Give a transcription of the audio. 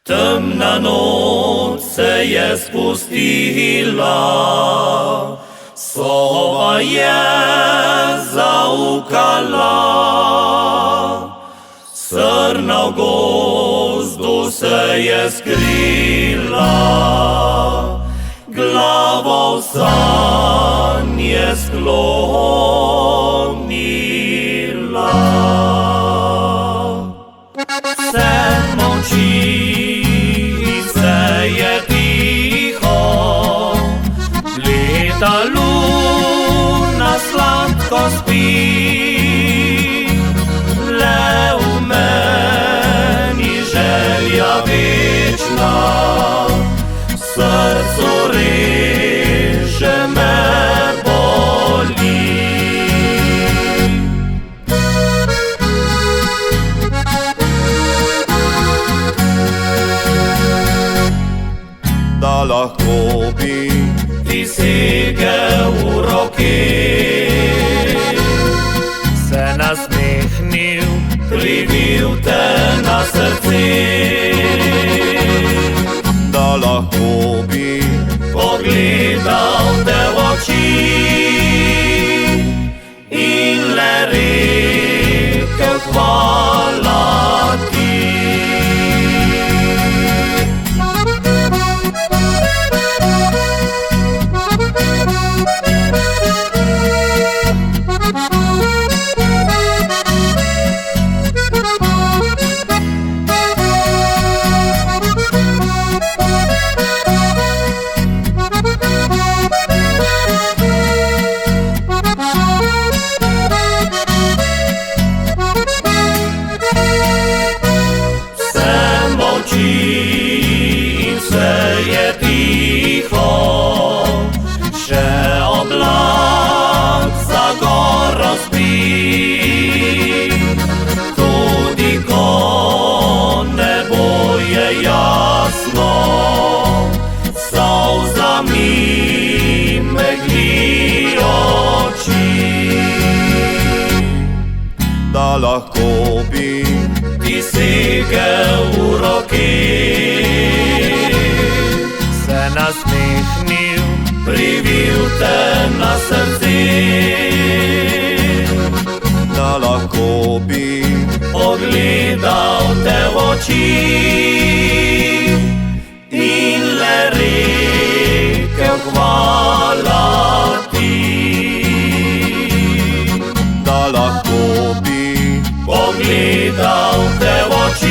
Temna noč se je spustila, sova je zaukala, srna v gozdu se je skrila, glavo v sanje sklonila. Vse molči, ta luna sladko spi, le v meni želja večna, v srcu reže me boli. Da lahko bi ti segel v roke, se nasmehnil, privil te na srce. Da lahko bi pogledal te v oči in le rekel hvala ti. In vse je tiho, še oblak za goro spi. Tudi ko nebo je jasno, solzami megli oči. Da lahko bi ti segel v roke, se nasmehnil, privil te na srce. Da lahko bi pogledal te v oči in le rekel hvala ti. Da lahko bi pogledal te v oči